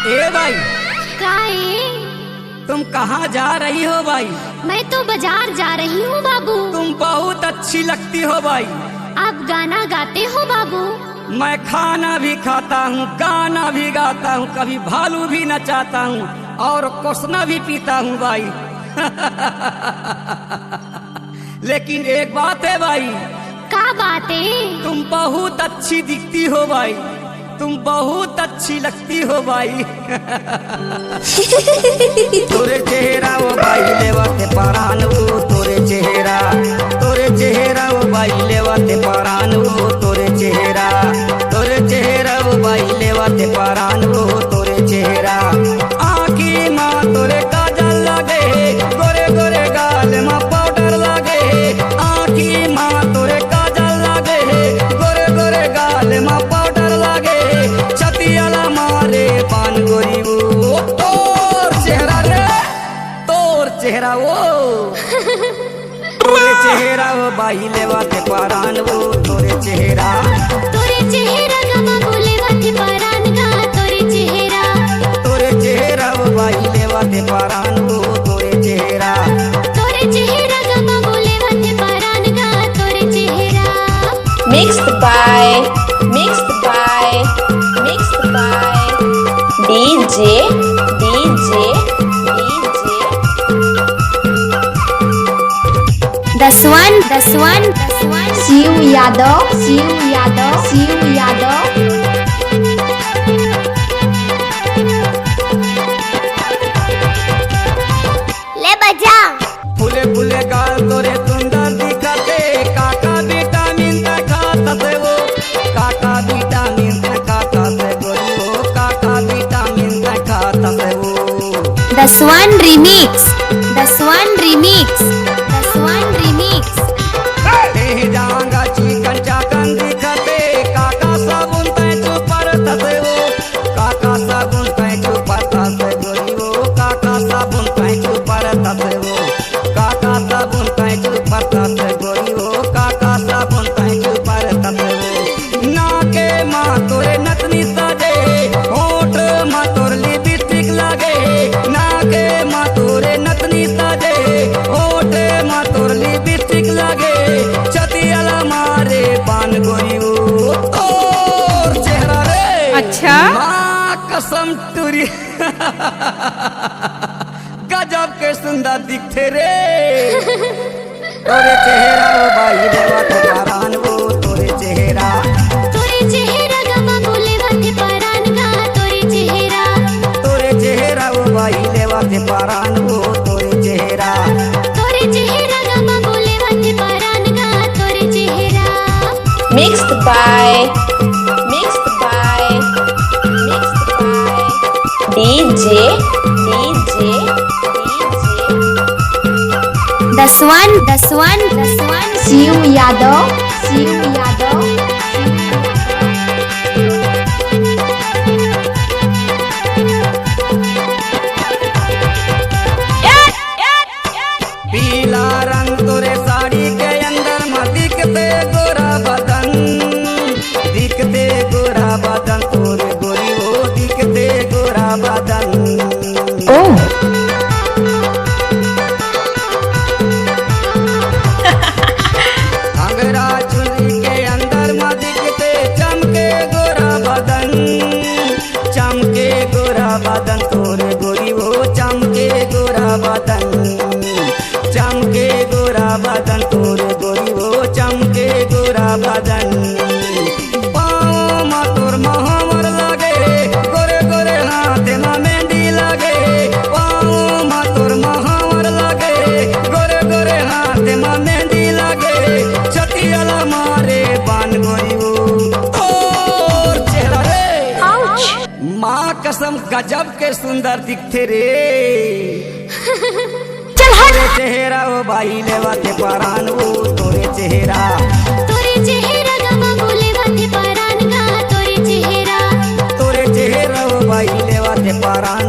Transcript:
ए भाई, काहे? तुम कहाँ जा रही हो भाई? मैं तो बाजार जा रही हूँ बाबू। तुम बहुत अच्छी लगती हो भाई। आप गाना गाते हो बाबू? मैं खाना भी खाता हूँ, गाना भी गाता हूँ, कभी भालू भी नचाता हूँ और कोसना भी पीता हूँ भाई। लेकिन एक बात है भाई, का बात है? तुम बहुत अच्छी दिखती हो भाई, तुम बहुत अच्छी लगती हो भाई। तोरे चेहरा वो भाई लेवते परान वो, तोरे चेहरा वो भाई लेवते परान वो, तोरे चेहरा वो भाई लेवते परान वो, तोरे चेहरा। आँखी माँ तोरे काजल लगे, गोरे गोरे गाल माँ पाउडर लगे। आँखी माँ तोरे काजल लगे, गोरे गोरे गाल माँ पाउडर लगे। छतियाला मारे पान गोरी वो, तोर चेहरा रे, तोर चेहरा वो। तोरे चेहरा वो बाई लेवाते परान वो, तोरे चेहरा गमा बोले वाथे परान गा, तोरे चेहरा वो बाई लेवाते परान वो, तोरे चेहरा गमा बोले वाथे परान गा, तोरे चेहरा। Mixed by DJ दसवन Shiv Yadav ले बजा। फूले फूले गाल तोरे सुंदर दिखते, काका विटामिन खाता से वो, काका विटामिन खाता से गोरी वो, काका विटामिन खाता से वो। दसवन रिमिक्स जाऊंगा चिकन चाकन दिखते, काका साबुन तय चुपर तसे वो, काका साबुन तय चुपर तसे गोरी वो, काका साबुन तय चुपर तसे वो, काका साबुन तय चुपर तसे गोरी वो, काका साबुन तय चुपर तसे वो। नाके माँ तोरे नतनी सजे, होठ माँ तोर लिपस्टिक लगे। नाके माँ तोरे नतनी सजे, होठ माँ तोर लिपस्टिक लगे। छतियाला मारे पान गोरी वो, तोर चेहरा रे। अच्छा? माँ कसम तुरी। गजब के सुंदर दिखते रे। तोरे चेहरा वो बाई लेवाते परान वो, तोरे चेहरा गमा बोले वाथे परान गा, तोरे चेहरा वो बाई लेवाते परान वो, तोरे चेहरा गमा बोले वाथे परान गा, तोरे चेहरा। Mixed by DJ दसवन Shiv Yadav पीला रंग तोरे साड़ी के अंदर में दिखते गोरा बदन, दिखते गोरा बदन तोरे गोरी वो, दिखते गोरा बदन। अंगरा चुनरी के अंदर में दिखते चमके गोरा बदन, चमके गोरा बदन तोरे गोरी वो, चमके गोरा बदन, चमके गोरा बदन तोरे गोरी वो, चमके गोरा बदन। पाँव में तोर महावर लगे, गोरे गोरे हाथ में मेहंदी लगे। पाँव में तोर महावर लगे, गोरे गोरे हाथ में मेहंदी लगे। छतियाला मारे पान गोरी वो, तोर चेहरा रे। माँ कसम गजब के सुंदर दिखते रे। तोरे चेहरा वो बाई लेवाते परान वो, तोरे चेहरा गमा बोले वाथे परान गा, तोरे वो बाई लेवाते परान